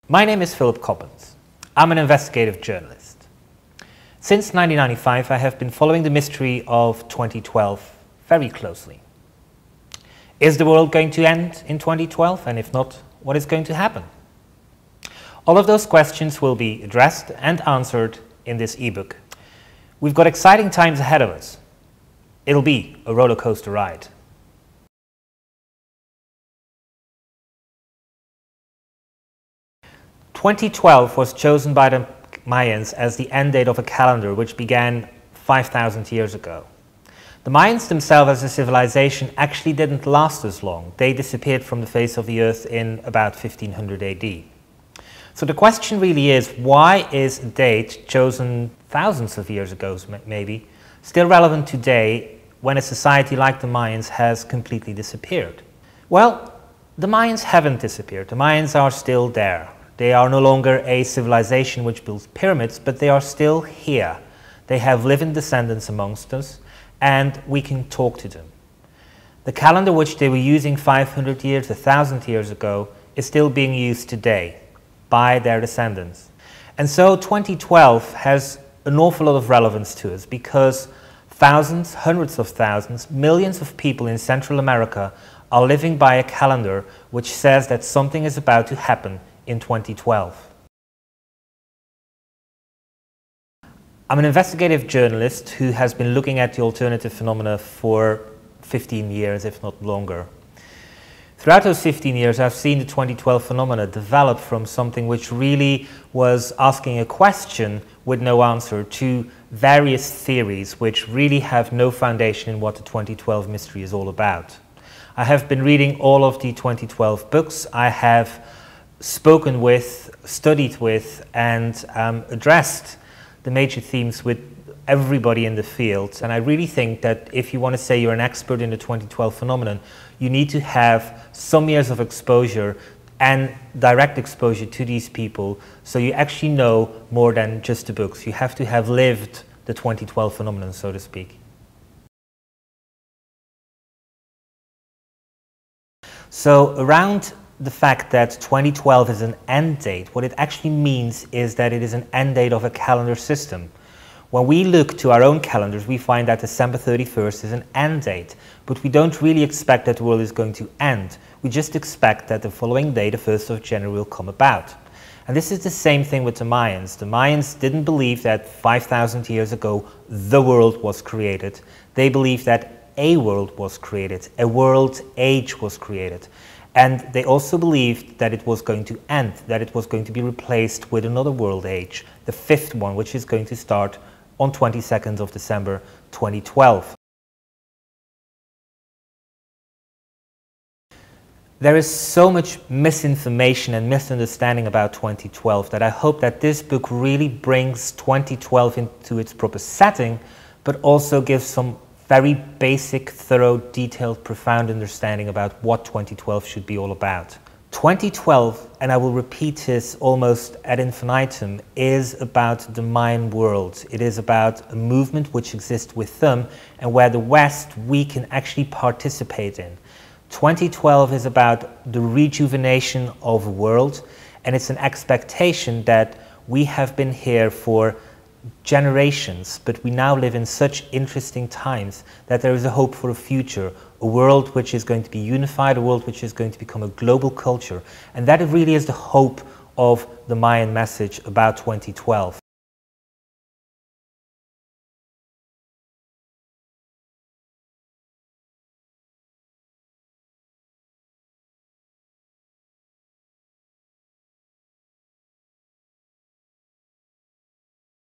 My name is Philip Coppens. I'm an investigative journalist. Since 1995, I have been following the mystery of 2012 very closely. Is the world going to end in 2012? And if not, what is going to happen? All of those questions will be addressed and answered in this ebook. We've got exciting times ahead of us. It'll be a roller coaster ride. "2012 was chosen by the Mayans as the end date of a calendar which began 5,000 years ago. The Mayans themselves as a civilization actually didn't last as long. They disappeared from the face of the earth in about 1500 AD. So the question really is, why is a date chosen thousands of years ago maybe still relevant today when a society like the Mayans has completely disappeared? Well, the Mayans haven't disappeared. The Mayans are still there. They are no longer a civilization which builds pyramids, but they are still here. They have living descendants amongst us, and we can talk to them. The calendar which they were using 500 years, 1,000 years ago, is still being used today by their descendants. And so 2012 has an awful lot of relevance to us because thousands, hundreds of thousands, millions of people in Central America are living by a calendar which says that something is about to happen in 2012. I'm an investigative journalist who has been looking at the alternative phenomena for 15 years, if not longer. Throughout those 15 years, I've seen the 2012 phenomena develop from something which really was asking a question with no answer to various theories which really have no foundation in what the 2012 mystery is all about. I have been reading all of the 2012 books. I have spoken with, studied with, and addressed the major themes with everybody in the field. And I really think that if you want to say you're an expert in the 2012 phenomenon, you need to have some years of exposure and direct exposure to these people, so you actually know more than just the books. You have to have lived the 2012 phenomenon, so to speak. So around the fact that 2012 is an end date, what it actually means is that it is an end date of a calendar system. When we look to our own calendars, we find that December 31st is an end date, but we don't really expect that the world is going to end. We just expect that the following day, the 1st of January, will come about. And this is the same thing with the Mayans. The Mayans didn't believe that 5,000 years ago the world was created. They believed that a world was created, a world age was created. And they also believed that it was going to end, that it was going to be replaced with another world age, the fifth one, which is going to start on 22nd of December 2012. There is so much misinformation and misunderstanding about 2012 that I hope that this book really brings 2012 into its proper setting, but also gives some very basic, thorough, detailed, profound understanding about what 2012 should be all about. 2012, and I will repeat this almost ad infinitum, is about the Mayan world. It is about a movement which exists with them and where the West, we can actually participate in. 2012 is about the rejuvenation of the world, and it's an expectation that we have been here for generations, but we now live in such interesting times that there is a hope for a future, a world which is going to be unified, a world which is going to become a global culture. And that really is the hope of the Mayan message about 2012.